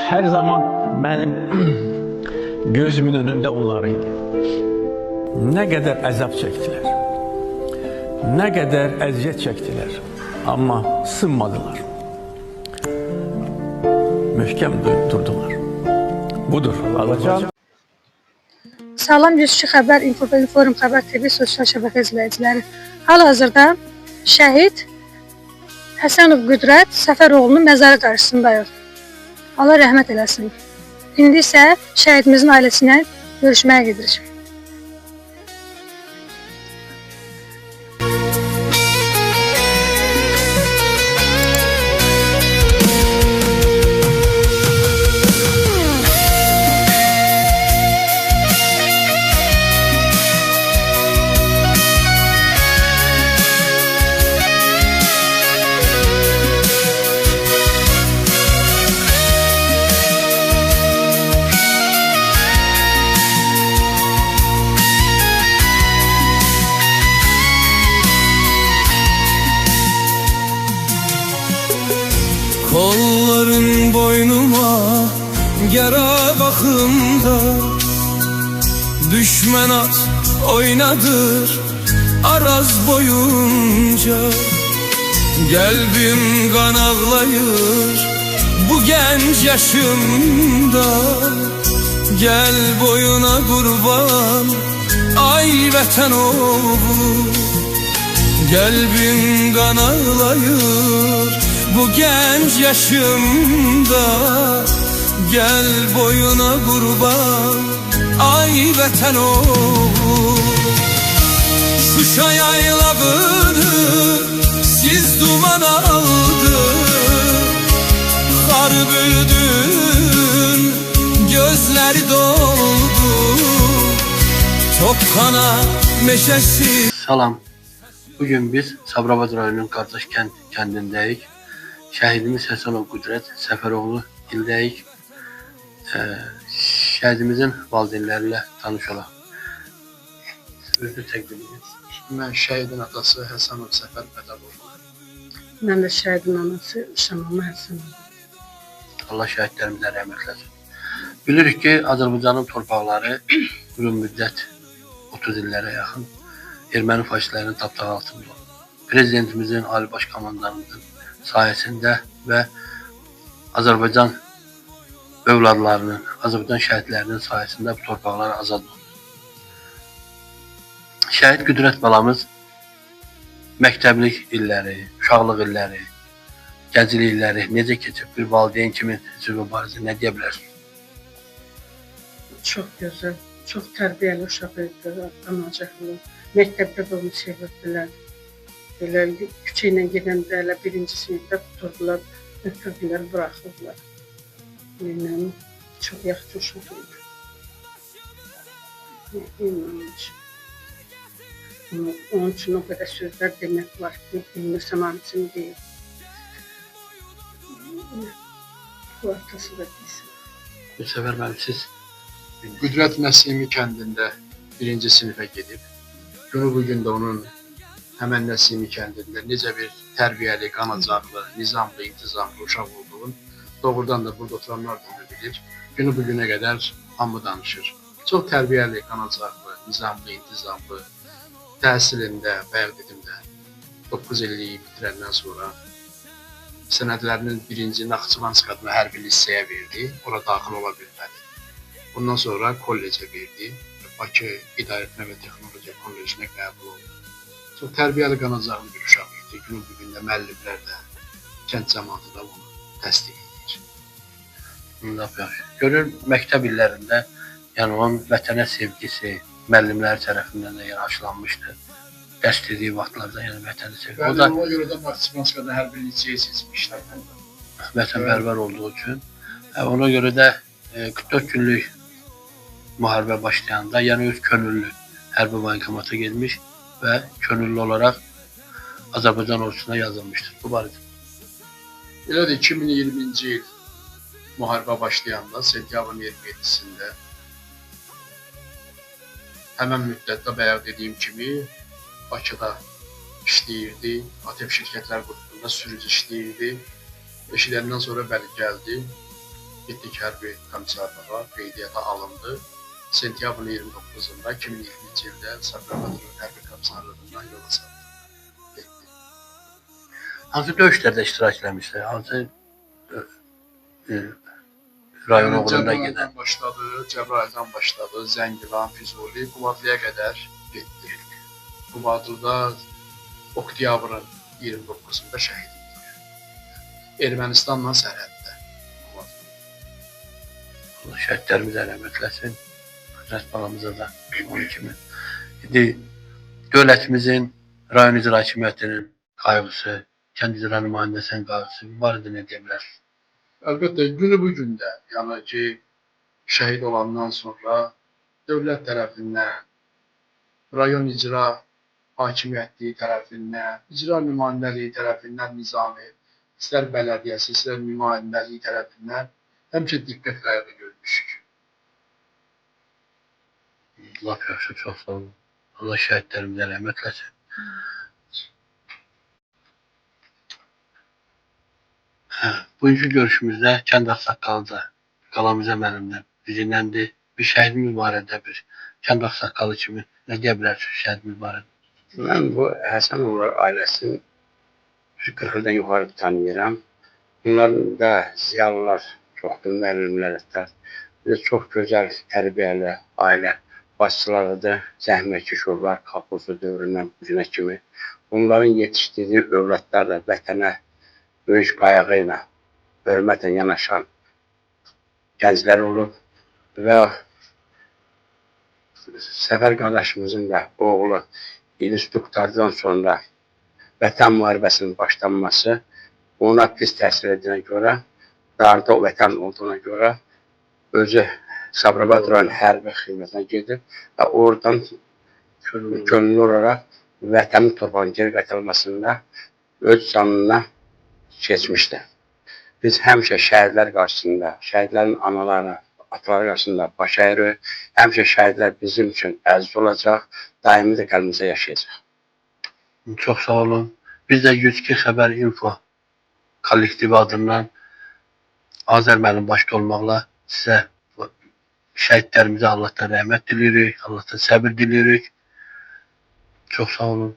her zaman benim gözümün önünde onlarıydı. Ne kadar əzab çektiler, ne kadar əziyyət çektiler ama sınmadılar. Möhkəm durdular. Budur Azərbaycan. Salam 102 Xəbər, Inform Xəbər TV sosial şəbəkə izləyiciləri. Hal-hazırda şəhid Həsənov Qüdrət Səfəroğlu'nun məzarı qarşısındayıq. Allah rəhmət eləsin. İndi isə şəhidimizin ailəsinə görüşməyə gedirik. Kolların boynuma yara bakımda, düşman at oynadır araz boyunca. Kalbim kan ağlayır bu genç yaşımda. Gel boyuna kurban ay vətən oğlu. Kalbim kan ağlayır bu genç yaşımda. Gel boyuna kurban ay vətən oğlu. Şuşa yaylavını siz duman aldı, kar böldün gözleri doldu. Topkana meşesi. Salam. Bugün biz Sabirabad rayonunun Qardaş kəndindəyik. Şəhidimiz Həsənov Qüdrət Səfəroğlu ildəyik. Şəhidimizin valideynləri ilə tanış olaq. Özünü təqdim edin. Mən şəhidin atası Həsənov Səfər Bədəboğlu. Mən də şəhidin anası Şamama Həsənov. Allah şəhidlərimizə rəhmət eləsin. Bilirik ki, Azərbaycanın torpaqları uzun müddət 30 illərə yaxın erməni faşistlərinin tapdağı altında oldu. Prezidentimizin, Ali Baş Komandanımızın sayəsində və Azərbaycan övladlarının, Azərbaycan şəhidlərinin sayəsində bu torpaqlar azad oldu. Şəhid Qüdrət balamız məktəblik illəri, uşaqlıq illəri, gəncilik illəri necə keçib? Bir valideyn kimi siz bu barədə nə deyə bilərsiniz? Çox gözəl, çox tərbiyəli uşaq idi, anacaqlı. Məktəbdə də onu sevirdilər. Belə küçə ilə gedəndə elə birinci sinifdə tuturdular, ötürdülər, buraxırdılar. Yəni, çox yaxşı uşaq idi. Onun üçün o qədər sözlər demək var ki, bilmirsəm hamısını deyir. Bu atası da deyilsin. Bu səfər mənim siz Qüdrət Nəsimi kəndində birinci sinifə gedib. Günü bugün də onun həmən Nəsimi kəndində necə bir tərbiyəli, qanacaqlı, nizamlı, intizamlı uşaq olduğunu doğrudan da burada oturanlar da bilir. Günü bugünə qədər hamı danışır. Çox tərbiyəli, qanacaqlı, nizamlı, intizamlı, təhsilində, bayaq dedim də 9 illiyi bitirəndən sonra sənədlərinin birinci Naxçıvansk adına hərbi lisseyə verdi. Ora daxil ola bilmədi. Bundan sonra kollecə verdi. Bakı İdarəetmə və Texnologiya Kollecinə qəbul oldu. Çox tərbiyəli, qanacaqlı bir uşaq idi. Günün bugün də müəllimlər də, kənd cəmaatı da bunu təsdiq edir. Görür, məktəb illərində yəni onun vətənə sevgisi müəllimlər tərəfindən də yaraşılanmışdı. Dərs dediyi vaxtlarda yəni vətəni sevgi. O da ona görə də Naxçıvanskada hərbi liseyə seçmişlər. Vətənpərvər olduğu üçün. Ona görə də 44 günlük müharibə başlayanda yəni öz könüllü hərbi voyinkomata gelmiş və könüllü olaraq Azərbaycan ordusuna yazılmışdır. Bu barədə. Belədir, 2020-ci il müharibə başlayanda sentyabrın 27-sində həmən müddətdə bayaq dediyim kimi Bakıda işləyirdi, ATV şirkətlər qrupunda sürücü işləyirdi. İşlərindən sonra bəli gəldi. getdik hərbi komissarlığa, qeydiyyata alındı. Sentyabrın 29-da 2020-ci ildə Sabirabad hərbi komissarlığından yola salındı. Getdi. Hansı döyüşlərdə iştirak eləmişdi? Hansı rayon uğrunda gedən? Cəbrayıldan başladı, Cəbrayıldan başladı, Zəngilan, Füzuli, Qubadlıya qədər getdi. Qubadlıda oktyabrın 29-da şəhid edildi. Ermənistanla sərhəddə. Allah şəhidlərimizə rəhmət eləsin. Hüzrət balamıza da onun kimi. İndi dövlətimizin, rayon icra hakimiyyətinin qayğısı, kənd icra nümayəndəsinin qayğısı barədə nə deyə bilər? Əlbəttə, günü bu gündə, yəni ki, şəhid olandan sonra dövlət tərəfindən, rayon icra hakimiyyətliyi tərəfindən, icra nümayəndəliyi tərəfindən nizami, istər bələdiyyəsi, istər nümayəndəliyi tərəfindən həmişə diqqət qayğı görmüşük. Allah yaxşı, çox sağ olun. Allah şəhidlərimizə rəhmət eləsin. Bugünkü görüşümüzdə kənd ağsaqqalıca Qalamizə müəllimdən bizimləndir. Bir şəhidimiz barədə, bir kənd ağsaqqalı kimi nə deyə bilər şəhidimiz barədə? Mən bu Həsənovlar ailəsini 40 ildən yuxarı tanıyıram. Bunların da ziyalılar çoxdur, müəllimlər hətta. Bizə çox gözəl tərbiyəli ailə başçılarıdır, zəhmətkeş olurlar, Kapuzlu dövründən bu günə kimi. Bunların yetişdirdiyi övladlar da vətənə böyük qayğı ilə, hörmətlə yanaşan gənclər olub və Səfər qardaşımızın da oğlu instruktordan sonra vətən müharibəsinin başlanması ona pis təsir edilənə görə, darda o vətən olduğuna görə özü Sabirabad rayon hərbi xidmətinə gedib və oradan könüllü olaraq vətənin torpağının geri qaytarılmasında öz canına keçmişdi. Biz həmişə şəhidlər qarşısında, şəhidlərin anaları, ataları qarşısında baş əyirik. Həmişə şəhidlər bizim üçün əziz olacaq, daimi də qəlbimizdə yaşayacaq. Çox sağ olun. Biz də 102 Xəbər Info kollektivi adından Azər müəllim başda olmaqla sizə şəhidlərimizə Allahdan rəhmət diliyirik, Allahdan səbir diliyirik. Çox sağ olun.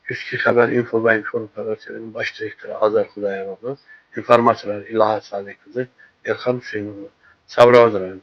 102 Xəbər Info və İnform Operasyonunun baş direktoru Azər Xudayevoğlu, informasiyalar İlahi Sadiq qızı Elxan Hüseynoğlu, Sabirabad rayonu.